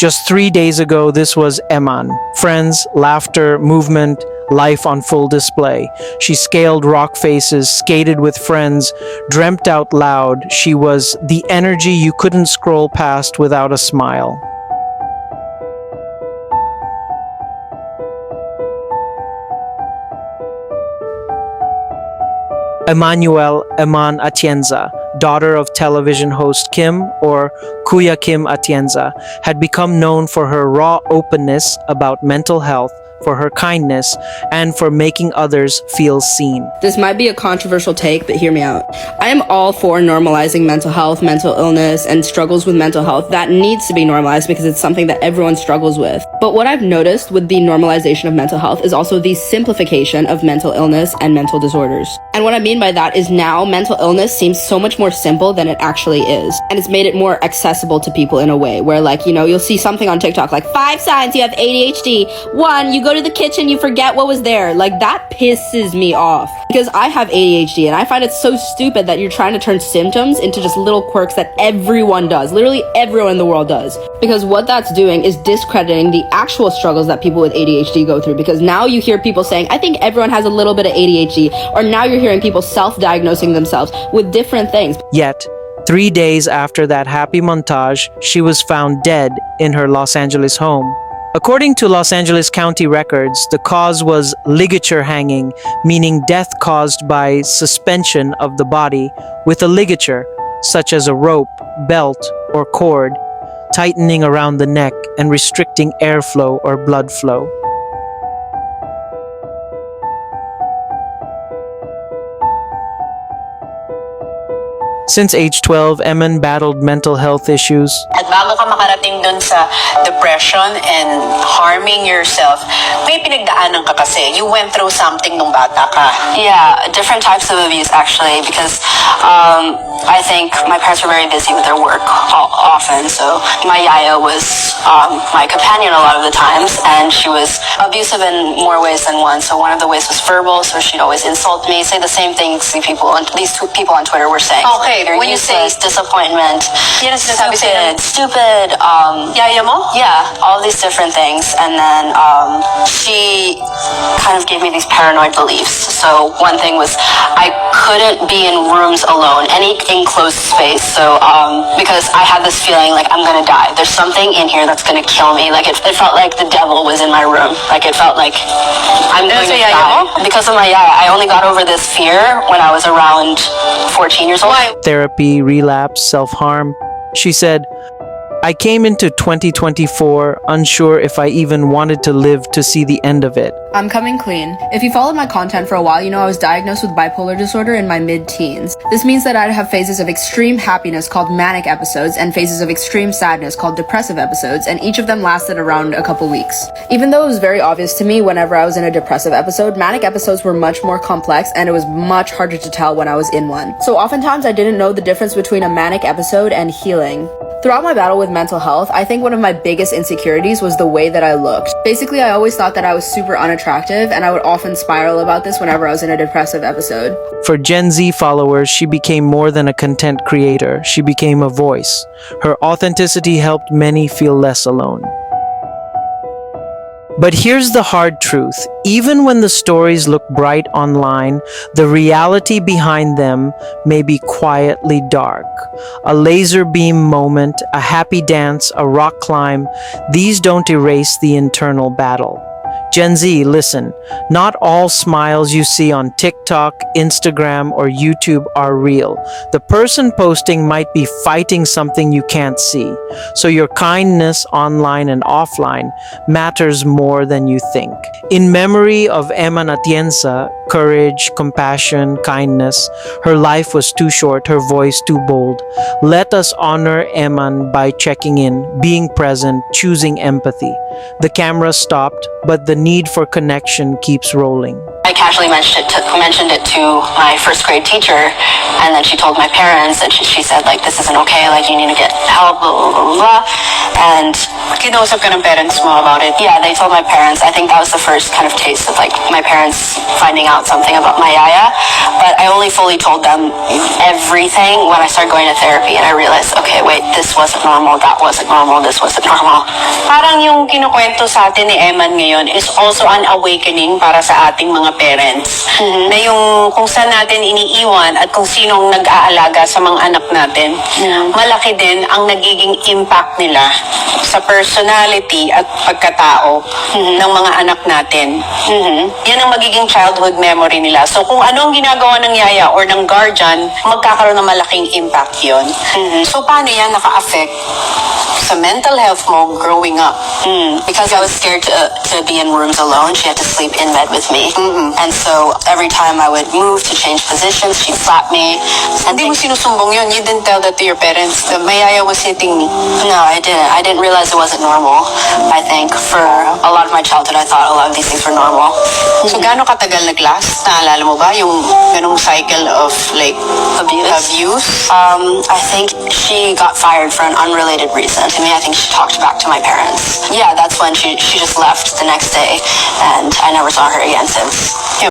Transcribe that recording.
Just 3 days ago, this was Emman. Friends, laughter, movement, life on full display. She scaled rock faces, skated with friends, dreamt out loud. She was the energy you couldn't scroll past without a smile. Emman Atienza, daughter of television host Kim, or Kuya Kim Atienza, had become known for her raw openness about mental health, for her kindness, and for making others feel seen. This might be a controversial take, but hear me out. I am all for normalizing mental health, mental illness, and struggles with mental health. That needs to be normalized because it's something that everyone struggles with. But what I've noticed with the normalization of mental health is also the simplification of mental illness and mental disorders. And what I mean by that is now mental illness seems so much more simple than it actually is. And it's made it more accessible to people in a way where, like, you know, you'll see something on TikTok like 5 signs you have ADHD. 1, you go to the kitchen, you forget what was there. Like, that pisses me off because I have ADHD and I find it so stupid that you're trying to turn symptoms into just little quirks that everyone does. Literally everyone in the world does. Because what that's doing is discrediting the actual struggles that people with ADHD go through, because now you hear people saying, I think everyone has a little bit of ADHD, or now you're hearing people self-diagnosing themselves with different things. Yet, 3 days after that happy montage, she was found dead in her Los Angeles home. According to Los Angeles County records, the cause was ligature hanging, meaning death caused by suspension of the body with a ligature, such as a rope, belt, or cord, tightening around the neck and restricting airflow or blood flow. Since age 12, Emman battled mental health issues. At bago ka makarating dun sa depression and harming yourself, may pinagdaanan ka kasi. You went through something nung bata ka. Yeah, different types of abuse actually, because I think my parents were very busy with their work often, so my yaya was my companion a lot of the times, and she was abusive in more ways than one. So one of the ways was verbal, so she'd always insult me, say the same things these two people on Twitter were saying. Okay, They're when you say useless, disappointment, yan ang sinasabi sa'yo. stupid, Yaya mo? yeah, all these different things. And then she kind of gave me these paranoid beliefs. So one thing was I couldn't be in rooms alone, any enclosed space. So because I had this feeling like I'm gonna die. There's something in here that's gonna kill me. Like it felt like the devil was in my room. Like it felt like I'm going to die. Because of my yaya, I only got over this fear when I was around 14 years old. Therapy, relapse, self-harm. She said, I came into 2024 unsure if I even wanted to live to see the end of it. I'm coming clean. If you followed my content for a while, you know I was diagnosed with bipolar disorder in my mid-teens. This means that I'd have phases of extreme happiness called manic episodes and phases of extreme sadness called depressive episodes, and each of them lasted around a couple weeks. Even though it was very obvious to me whenever I was in a depressive episode, manic episodes were much more complex and it was much harder to tell when I was in one. So oftentimes I didn't know the difference between a manic episode and healing. Throughout my battle with mental health, I think one of my biggest insecurities was the way that I looked. Basically, I always thought that I was super unattractive, and I would often spiral about this whenever I was in a depressive episode. For Gen Z followers, she became more than a content creator. She became a voice. Her authenticity helped many feel less alone. But here's the hard truth. Even when the stories look bright online, the reality behind them may be quietly dark. A laser beam moment, a happy dance, a rock climb, these don't erase the internal battle. Gen Z, listen, not all smiles you see on TikTok, Instagram, or YouTube are real. The person posting might be fighting something you can't see. So your kindness online and offline matters more than you think. In memory of Emman Atienza, courage, compassion, kindness, her life was too short, her voice too bold. Let us honor Emman by checking in, being present, choosing empathy. The camera stopped, but the need for connection keeps rolling. I casually mentioned it to my first grade teacher, and then she told my parents, and she said, like, this isn't okay, like, you need to get help, blah, blah, blah, blah. And Kinausap ka ng parents mo about it? yeah, they told my parents. I think that was the first kind of taste of, like, my parents finding out something about my yaya. But I only fully told them everything when I started going to therapy, and I realized, okay, wait, this wasn't normal, that wasn't normal, this wasn't normal. Parang yung kinukwento sa atin ni Emman ngayon is also an awakening para sa ating mga parents. Na yung kung saan natin iniiwan at kung sinong nag-aalaga sa mga anak natin, malaki din ang nagiging impact nila sa personality at pagkatao ng mga anak natin. Yan ang magiging childhood memory nila. So kung ano ang ginagawa ng yaya or ng guardian, magkakaroon ng malaking impact yun. So paano yan naka-affect sa mental health mo growing up? Because I was scared to be in rooms alone. She had to sleep in bed with me. And so every time I would move to change positions, she'd slap me. And Hindi mo sinusumbong yun. You didn't tell that to your parents. The my yaya was hitting me. no, I didn't. I didn't realize it wasn't normal. I think for a lot of my childhood, I thought a lot of these things were normal. So gaano katagal nag-last? Naalala mo ba yung ganung cycle of like abuse? I think she got fired for an unrelated reason. To me, I think she talked back to my parents. Yeah, that's when she just left the next day, and I never saw her again since.